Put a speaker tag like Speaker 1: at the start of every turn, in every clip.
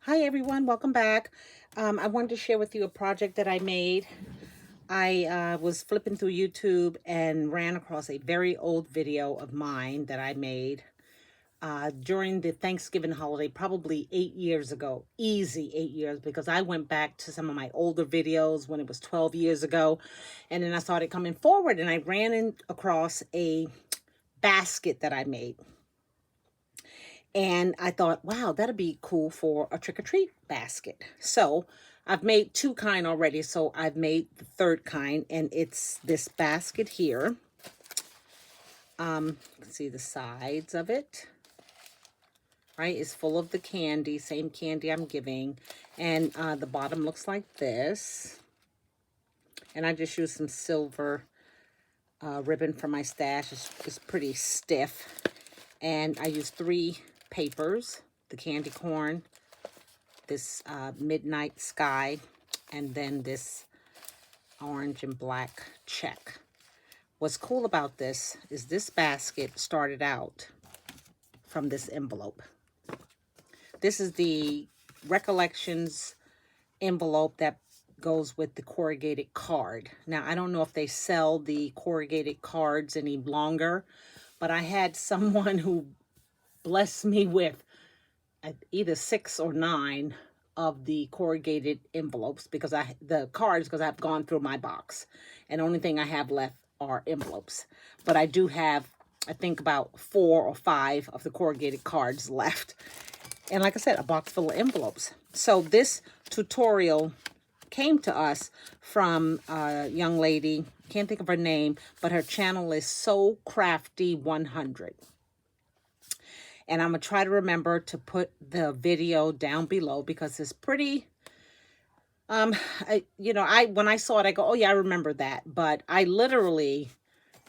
Speaker 1: Hi everyone, welcome back. I wanted to share with you a project that I made. I was flipping through YouTube and ran across a very old video of mine that I made during the Thanksgiving holiday, probably 8 years ago. Easy 8 years, because I went back to some of my older videos when it was 12 years ago. And then I started coming forward and I ran across a basket that I made. And I thought, wow, that'd be cool for a trick-or-treat basket. So I've made two kind already. So I've made the third kind, and it's this basket here. You can see the sides of it, right? It's full of the candy, same candy I'm giving. And the bottom looks like this. And I just used some silver ribbon from my stash. It's pretty stiff. And I used 3 papers, the candy corn, this midnight sky, and then this orange and black check. What's cool about this is this basket started out from this envelope. This is the Recollections envelope that goes with the corrugated card. Now, I don't know if they sell the corrugated cards any longer, but I had someone who blessed me with either 6 or 9 of the corrugated envelopes because I've gone through my box, and the only thing I have left are envelopes. But I do have, I think, about 4 or 5 of the corrugated cards left, and like I said, a box full of envelopes. So this tutorial came to us from a young lady, can't think of her name, but her channel is Socrafty 100. And I'm going to try to remember to put the video down below because it's pretty, when I saw it, I go, oh yeah, I remember that. But I literally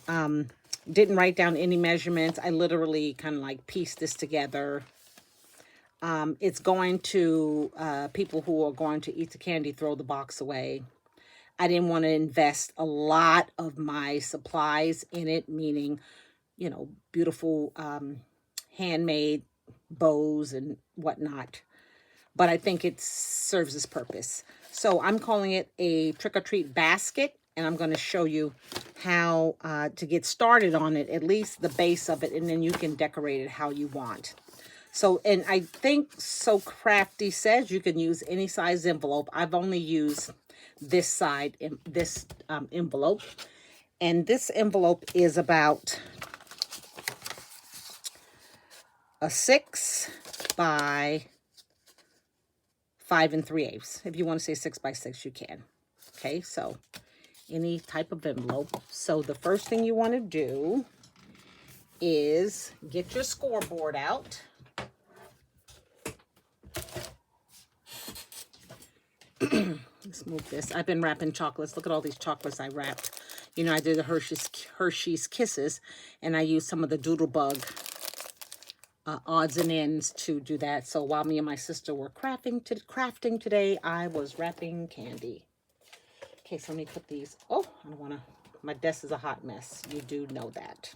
Speaker 1: didn't write down any measurements. I literally kind of like pieced this together. It's going to people who are going to eat the candy, throw the box away. I didn't want to invest a lot of my supplies in it, meaning, beautiful handmade bows and whatnot, but I think it serves its purpose. So I'm calling it a trick-or-treat basket, and I'm going to show you how to get started on it, at least the base of it, and then you can decorate it how you want. So, and I think Socrafty says you can use any size envelope. I've only used this side, this envelope, and this envelope is about a 6 by 5 3/8. If you want to say 6 by 6, you can. Okay, so any type of envelope. So the first thing you want to do is get your scoreboard out. Let's move this. I've been wrapping chocolates. Look at all these chocolates I wrapped. I did the Hershey's Kisses, and I used some of the Doodlebug odds and ends to do that. So while me and my sister were crafting today, I was wrapping candy. Okay, so let me put these. Oh, I don't want to. My desk is a hot mess. You do know that.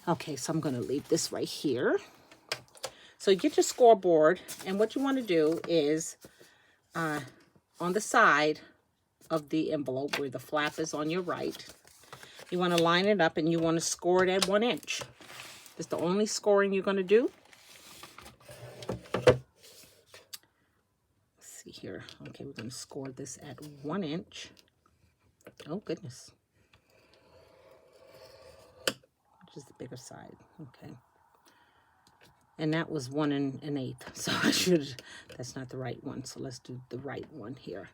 Speaker 1: Okay, so I'm going to leave this right here. So you get your scoreboard, and what you want to do is on the side of the envelope where the flap is on your right, you want to line it up and you want to score it at 1 inch. It's the only scoring you're going to do. Let's see here. Okay, we're going to score this at 1 inch. Oh, goodness. Which is the bigger side. Okay. And that was 1 1/8. So that's not the right one. So let's do the right one here.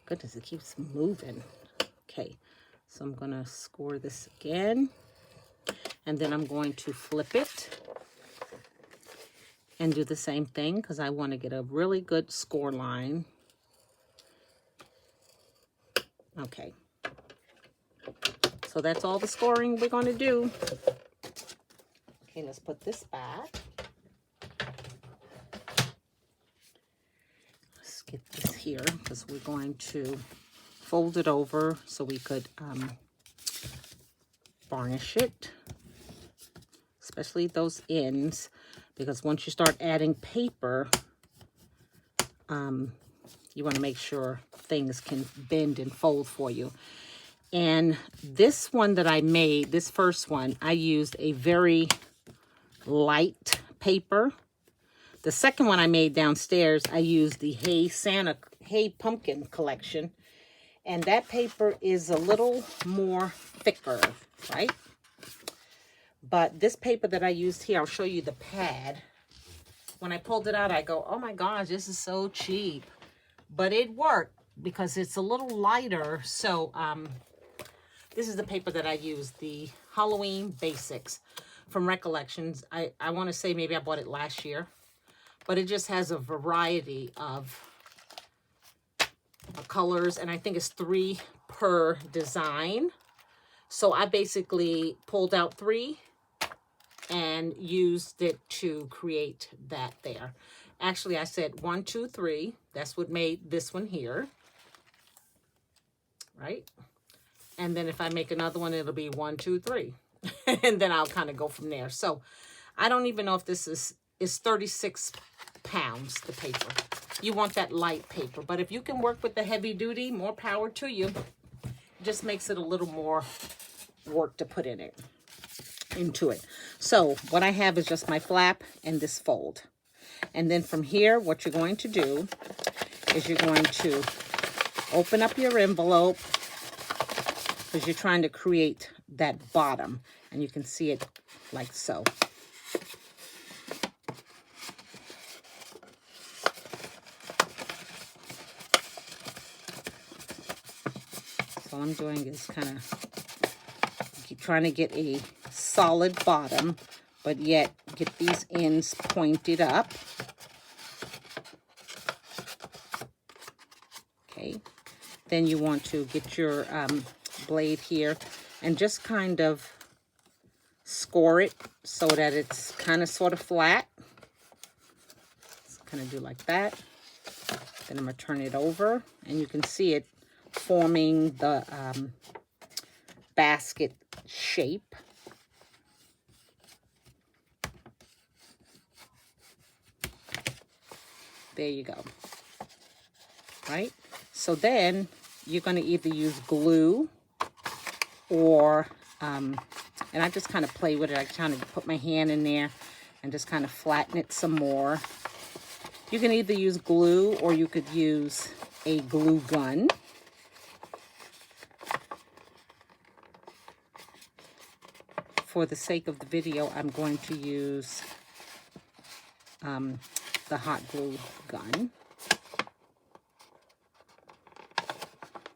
Speaker 1: Goodness, it keeps moving. Okay, so I'm going to score this again. And then I'm going to flip it and do the same thing because I want to get a really good score line. Okay. So that's all the scoring we're going to do. Okay, let's put this back. Let's get this here because we're going to fold it over so we could varnish it, especially those ends, because once you start adding paper, you want to make sure things can bend and fold for you. And this one that I made, this first one, I used a very light paper. The second one I made downstairs, I used the Hey Pumpkin collection. And that paper is a little more thicker, right? But this paper that I used here, I'll show you the pad. When I pulled it out, I go, oh my gosh, this is so cheap. But it worked because it's a little lighter. So this is the paper that I used, the Halloween Basics from Recollections. I want to say maybe I bought it last year. But it just has a variety of colors. And I think it's 3 per design. So I basically pulled out 3 and used it to create that there. Actually, I said 1, 2, 3. That's what made this one here. Right? And then if I make another one, it'll be 1, 2, 3. And then I'll kind of go from there. So I don't even know if this is 36 pounds, the paper. You want that light paper. But if you can work with the heavy duty, more power to you. It just makes it a little more work to put into it. So what I have is just my flap and this fold. And then from here, what you're going to do is you're going to open up your envelope because you're trying to create that bottom. And you can see it like so. So all I'm doing is kind of trying to get a solid bottom, but yet get these ends pointed up. Okay. Then you want to get your blade here and just kind of score it so that it's kind of sort of flat. Just kind of do like that. Then I'm going to turn it over and you can see it forming the basket shape. There you go. Right? So then you're going to either use glue or, and I just kind of play with it. I kind of put my hand in there and just kind of flatten it some more. You can either use glue or you could use a glue gun. For the sake of the video, I'm going to use the hot glue gun.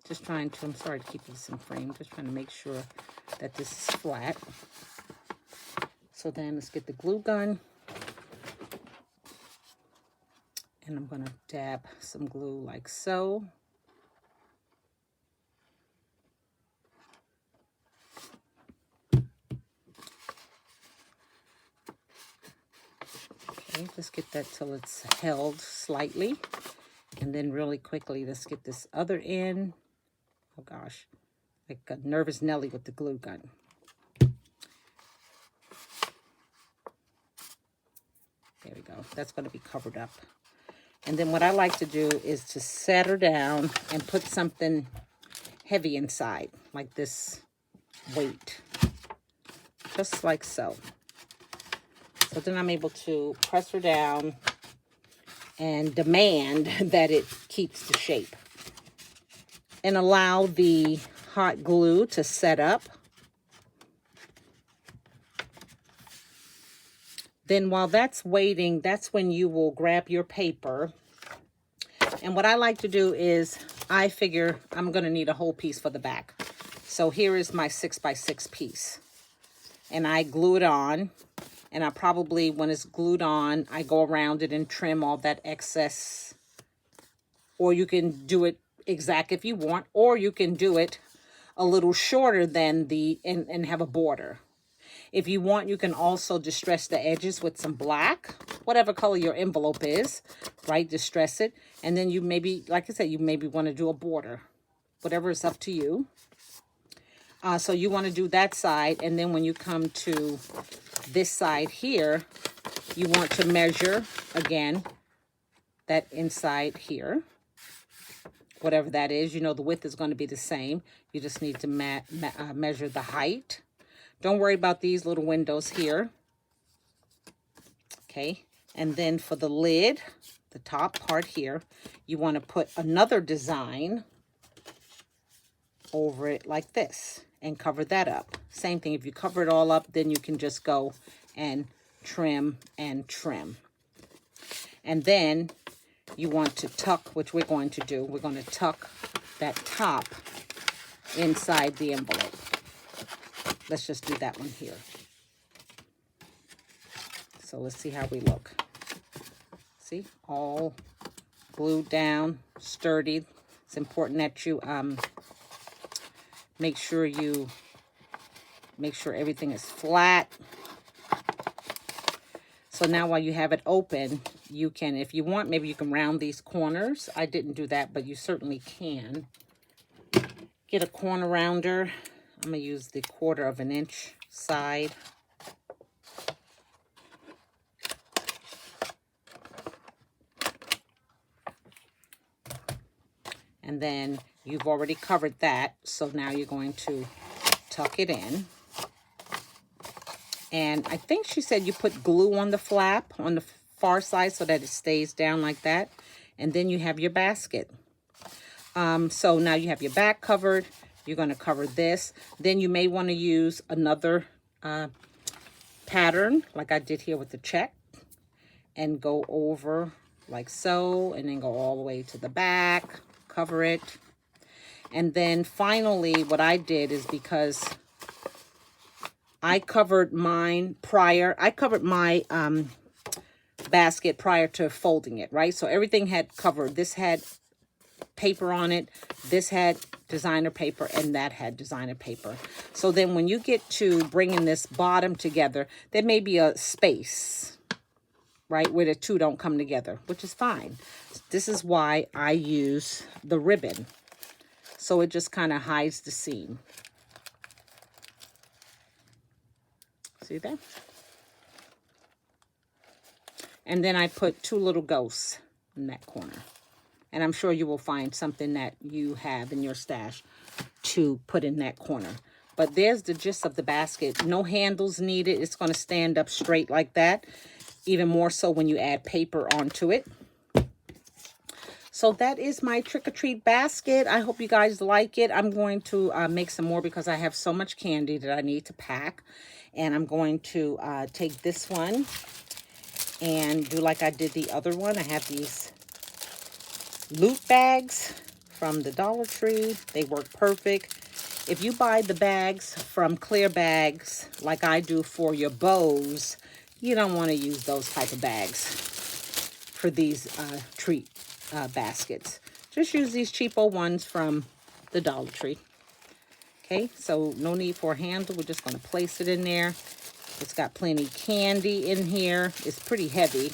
Speaker 1: Just trying to, I'm sorry to keep this in frame, just trying to make sure that this is flat. So then let's get the glue gun. And I'm going to dab some glue like so. Okay, just get that till it's held slightly. And then really quickly, let's get this other end. Oh gosh, like a nervous Nelly with the glue gun. There we go. That's going to be covered up. And then what I like to do is to set her down and put something heavy inside, like this weight. Just like so. So then I'm able to press her down and demand that it keeps the shape. And allow the hot glue to set up. Then while that's waiting, that's when you will grab your paper. And what I like to do is, I figure I'm going to need a whole piece for the back. So here is my 6x6 piece. And I glue it on. And I probably, when it's glued on, I go around it and trim all that excess. Or you can do it exact if you want. Or you can do it a little shorter than and have a border. If you want, you can also distress the edges with some black. Whatever color your envelope is, right? Distress it. And then you maybe, like I said, you maybe want to do a border. Whatever is up to you. So you want to do that side. And then when you come to this side here, you want to measure, again, that inside here. Whatever that is, you know the width is going to be the same. You just need to measure the height. Don't worry about these little windows here. Okay, and then for the lid, the top part here, you want to put another design over it like this and cover that up. Same thing, if you cover it all up, then you can just go and trim and trim. And then you want to tuck, which we're going to do. We're going to tuck that top inside the envelope. Let's just do that one here. So let's see how we look. See, all glued down, sturdy. It's important that you make sure everything is flat. So now while you have it open, you can, if you want, maybe you can round these corners. I didn't do that, but you certainly can. Get a corner rounder. I'm going to use the 1/4 inch side. And then you've already covered that, so now you're going to tuck it in. And I think she said you put glue on the flap on the far side so that it stays down like that. And then you have your basket. So now you have your back covered. You're going to cover this. Then you may want to use another pattern like I did here with the check. And go over like so. And then go all the way to the back. Cover it. And then finally what I did is, because I covered mine prior, I covered my basket prior to folding it, right? So everything had covered. This had paper on it, this had designer paper, and that had designer paper. So then when you get to bringing this bottom together, there may be a space, right, where the two don't come together, which is fine. This is why I use the ribbon. So it just kind of hides the seam. See that? And then I put 2 little ghosts in that corner. And I'm sure you will find something that you have in your stash to put in that corner. But there's the gist of the basket. No handles needed. It's going to stand up straight like that. Even more so when you add paper onto it. So that is my trick-or-treat basket. I hope you guys like it. I'm going to make some more because I have so much candy that I need to pack. And I'm going to take this one and do like I did the other one. I have these loot bags from the Dollar Tree. They work perfect. If you buy the bags from clear bags like I do for your bows, you don't want to use those type of bags for these treat baskets. Just use these cheapo ones from the Dollar Tree. Okay, so no need for a handle. We're just going to place it in there. It's got plenty candy in here. It's pretty heavy.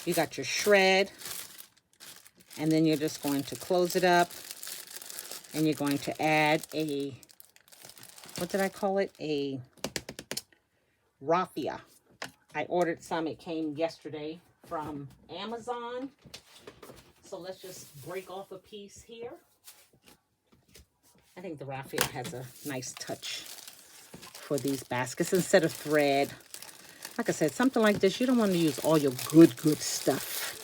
Speaker 1: You got your shred. And then you're just going to close it up. And you're going to add a, what did I call it? A raffia. I ordered some. It came yesterday from Amazon. So let's just break off a piece here. I think the raffia has a nice touch for these baskets instead of thread. Like I said, something like this, you don't want to use all your good stuff.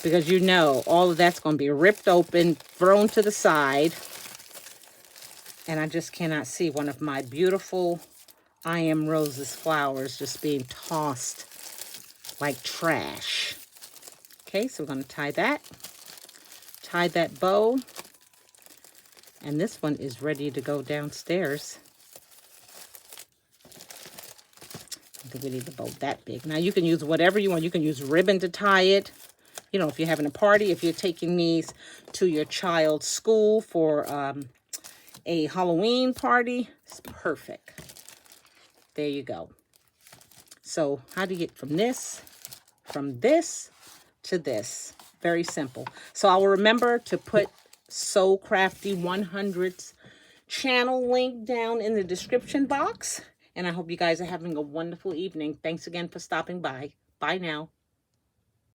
Speaker 1: Because you know all of that's going to be ripped open, thrown to the side. And I just cannot see one of my beautiful I Am Roses flowers just being tossed like trash. Okay, so we're going to tie that bow. And this one is ready to go downstairs. I think we need the bow that big. Now you can use whatever you want. You can use ribbon to tie it. You know, if you're having a party, if you're taking these to your child's school for a Halloween party, it's perfect. There you go. So how do you get from this to this? Very simple. So I will remember to put Socrafty 100's channel link down in the description box. And I hope you guys are having a wonderful evening. Thanks again for stopping by. Bye now.